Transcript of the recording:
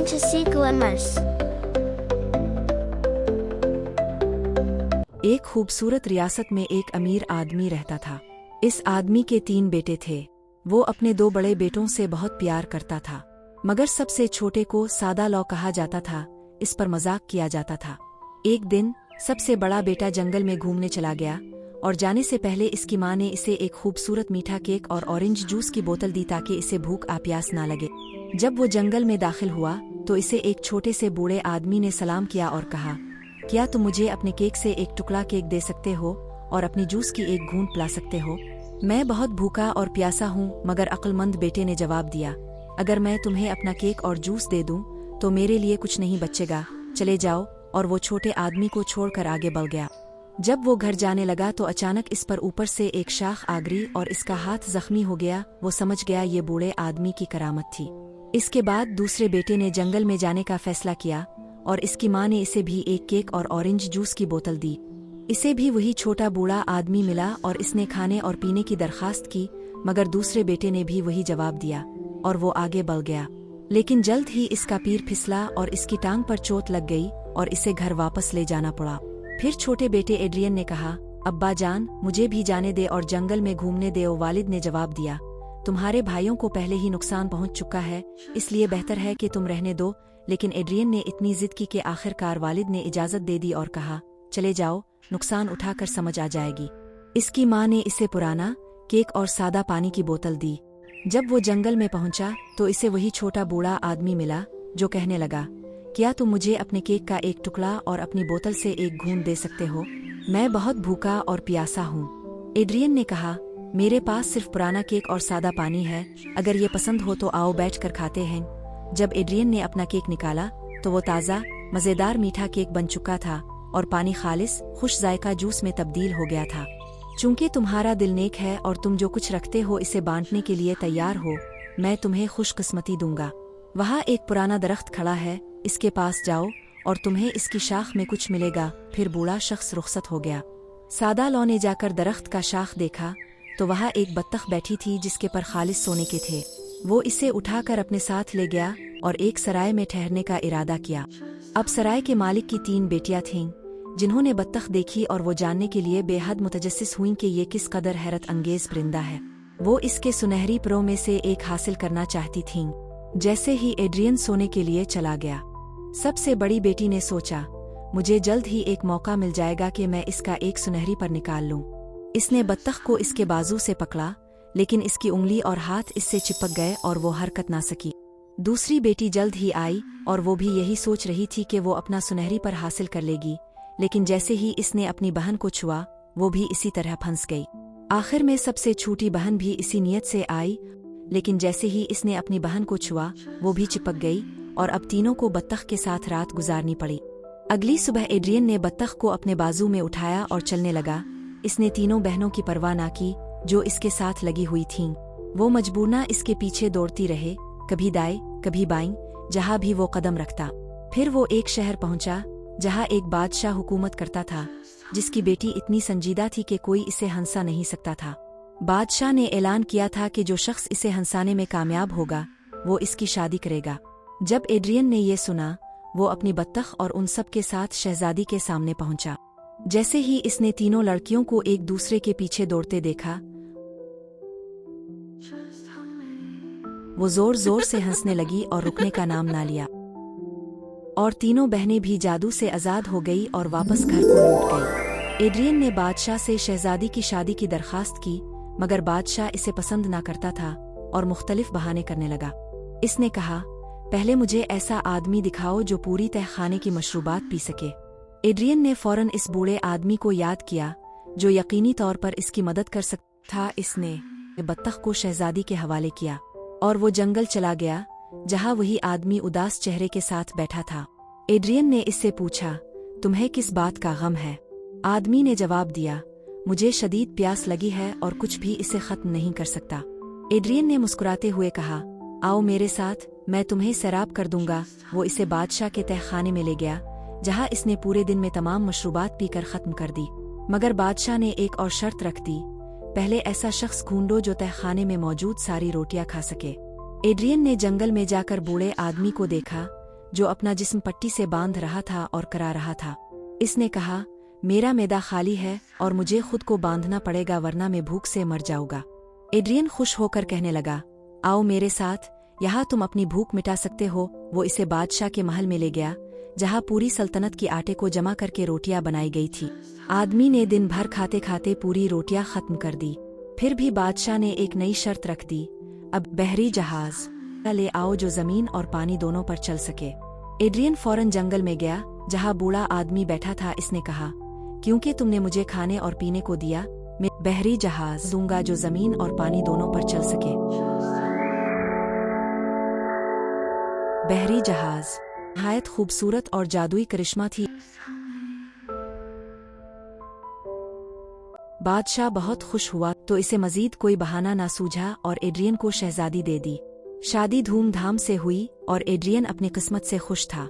Fantasy-Glimmers। एक खूबसूरत रियासत में एक अमीर आदमी रहता था। इस आदमी के 3 बेटे थे। वो अपने 2 बड़े बेटों से बहुत प्यार करता था, मगर सबसे छोटे को सादा लौ कहा जाता था। इस पर मजाक किया जाता था। एक दिन सबसे बड़ा बेटा जंगल में घूमने चला गया और जाने से पहले इसकी माँ ने इसे एक खूबसूरत मीठा केक और ऑरेंज जूस की बोतल दी ताकि इसे भूख आ प्यास ना लगे। जब वो जंगल में दाखिल हुआ तो इसे एक छोटे से बूढ़े आदमी ने सलाम किया और कहा, क्या तुम मुझे अपने केक से एक टुकड़ा केक दे सकते हो और अपनी जूस की एक घूंट पिला सकते हो? मैं बहुत भूखा और प्यासा हूँ। मगर अक्लमंद बेटे ने जवाब दिया, अगर मैं तुम्हें अपना केक और जूस दे दूँ तो मेरे लिए कुछ नहीं बचेगा, चले जाओ। और वो छोटे आदमी को छोड़कर आगे बढ़ गया। जब वो घर जाने लगा तो अचानक इस पर ऊपर से एक शाख आ गिरी और इसका हाथ जख्मी हो गया। वो समझ गया ये बूढ़े आदमी की करामत थी। इसके बाद दूसरे बेटे ने जंगल में जाने का फैसला किया और इसकी माँ ने इसे भी एक केक और ऑरेंज जूस की बोतल दी। इसे भी वही छोटा बूढ़ा आदमी मिला और इसने खाने और पीने की दरखास्त की, मगर दूसरे बेटे ने भी वही जवाब दिया और वो आगे बढ़ गया। लेकिन जल्द ही इसका पैर फिसला और इसकी टांग पर चोट लग गई और इसे घर वापस ले जाना पड़ा। फिर छोटे बेटे एड्रियन ने कहा, अब्बा जान, मुझे भी जाने दे और जंगल में घूमने दे। वालिद ने जवाब दिया, तुम्हारे भाइयों को पहले ही नुकसान पहुंच चुका है, इसलिए बेहतर है कि तुम रहने दो। लेकिन एड्रियन ने इतनी जिद की कि आखिरकार वालिद ने इजाजत दे दी और कहा, चले जाओ, नुकसान उठाकर समझ आ जाएगी। इसकी माँ ने इसे पुराना केक और सादा पानी की बोतल दी। जब वो जंगल में पहुंचा तो इसे वही छोटा बूढ़ा आदमी मिला जो कहने लगा, क्या तुम मुझे अपने केक का एक टुकड़ा और अपनी बोतल से एक घूंट दे सकते हो? मैं बहुत भूखा और प्यासा हूँ। एड्रियन ने कहा, मेरे पास सिर्फ पुराना केक और सादा पानी है, अगर ये पसंद हो तो आओ बैठकर खाते हैं। जब एड्रियन ने अपना केक निकाला तो वो ताज़ा मज़ेदार मीठा केक बन चुका था और पानी खालिस खुश जायका जूस में तब्दील हो गया था। चूंकि तुम्हारा दिल नेक है और तुम जो कुछ रखते हो इसे बांटने के लिए तैयार हो, मैं तुम्हें खुशकिस्मती दूंगा। वहाँ एक पुराना दरख्त खड़ा है, इसके पास जाओ और तुम्हें इसकी शाख में कुछ मिलेगा। फिर बूढ़ा शख्स रुखसत हो गया। सादा लौ ने जाकर दरख्त का शाख देखा तो वहाँ एक बत्तख बैठी थी जिसके पर खालिस सोने के थे। वो इसे उठाकर अपने साथ ले गया और एक सराय में ठहरने का इरादा किया। अब सराय के मालिक की 3 बेटियां थीं जिन्होंने बत्तख देखी और वो जानने के लिए बेहद मुतजस्सिस हुईं कि ये किस कदर हैरत अंगेज परिंदा है। वो इसके सुनहरी परों में से एक हासिल करना चाहती थीं। जैसे ही एड्रियन सोने के लिए चला गया, सबसे बड़ी बेटी ने सोचा, मुझे जल्द ही एक मौका मिल जाएगा कि मैं इसका एक सुनहरी पर निकाल लूं। इसने बत्तख को इसके बाजू से पकड़ा, लेकिन इसकी उंगली और हाथ इससे चिपक गए और वो हरकत ना सकी। दूसरी बेटी जल्द ही आई और वो भी यही सोच रही थी कि वो अपना सुनहरी पर हासिल कर लेगी, लेकिन जैसे ही इसने अपनी बहन को छुआ वो भी इसी तरह फंस गई। आखिर में सबसे छोटी बहन भी इसी नियत से आई, लेकिन जैसे ही इसने अपनी बहन को छुआ वो भी चिपक गई और अब तीनों को बत्तख के साथ रात गुजारनी पड़ी। अगली सुबह एड्रियन ने बत्तख को अपने बाजू में उठाया और चलने लगा। इसने तीनों बहनों की परवाह ना की जो इसके साथ लगी हुई थीं। वो मजबूरना इसके पीछे दौड़ती रहे, कभी दाएं कभी बाएं, जहाँ भी वो कदम रखता। फिर वो एक शहर पहुंचा जहाँ एक बादशाह हुकूमत करता था जिसकी बेटी इतनी संजीदा थी कि कोई इसे हंसा नहीं सकता था। बादशाह ने ऐलान किया था कि जो शख्स इसे हंसाने में कामयाब होगा वो इसकी शादी करेगा। जब एड्रियन ने ये सुना वो अपनी बत्तख और उन सब के साथ शहजादी के सामने पहुंचा। जैसे ही इसने तीनों लड़कियों को एक दूसरे के पीछे दौड़ते देखा वो जोर जोर से हंसने लगी और रुकने का नाम ना लिया। और तीनों बहनें भी जादू से आजाद हो गई और वापस घर को लौट गई। एड्रियन ने बादशाह से शहजादी की शादी की दरखास्त की, मगर बादशाह इसे पसंद ना करता था और मुख्तलिफ बहाने करने लगा। इसने कहा, पहले मुझे ऐसा आदमी दिखाओ जो पूरी तहखाने की मशरूबात पी सके। एड्रियन ने फौरन इस बूढ़े आदमी को याद किया जो यकीनी तौर पर इसकी मदद कर सकता था। इसने बत्तख को शहजादी के हवाले किया और वो जंगल चला गया जहाँ वही आदमी उदास चेहरे के साथ बैठा था। एड्रियन ने इससे पूछा, तुम्हें किस बात का गम है? आदमी ने जवाब दिया, मुझे शदीद प्यास लगी है और कुछ भी इसे खत्म नहीं कर सकता। एड्रियन ने मुस्कुराते हुए कहा, आओ मेरे साथ, मैं तुम्हें सैराब कर दूंगा। वो इसे बादशाह के तहखाने में ले गया जहाँ इसने पूरे दिन में तमाम मशरूबात पीकर खत्म कर दी। मगर बादशाह ने एक और शर्त रख दी, पहले ऐसा शख्स ढूंढो जो तहखाने में मौजूद सारी रोटियां खा सके। एड्रियन ने जंगल में जाकर बूढ़े आदमी को देखा जो अपना जिस्म पट्टी से बांध रहा था और करा रहा था। इसने कहा, मेरा मैदा खाली है और मुझे खुद को बांधना पड़ेगा वरना मैं भूख से मर जाऊंगा। एड्रियन खुश होकर कहने लगा, आओ मेरे साथ, यहाँ तुम अपनी भूख मिटा सकते हो। वो इसे बादशाह के महल में ले गया, जहाँ पूरी सल्तनत की आटे को जमा करके रोटियां बनाई गई थी। आदमी ने दिन भर खाते खाते पूरी रोटियां खत्म कर दी। फिर भी बादशाह ने एक नई शर्त रख दी, अब बहरी जहाज ले आओ जो जमीन और पानी दोनों पर चल सके। एड्रियन फौरन जंगल में गया, जहाँ बूढ़ा आदमी बैठा था। इसने कहा, क्योंकि तुमने मुझे खाने और पीने को दिया, मैं बहरी जहाज दूंगा जो जमीन और पानी दोनों पर चल सके। बहरी जहाज नहायत खूबसूरत और जादुई करिश्मा थी। बादशाह बहुत खुश हुआ तो इसे मजीद कोई बहाना ना सूझा और एड्रियन को शहजादी दे दी। शादी धूमधाम से हुई और एड्रियन अपनी किस्मत से खुश था।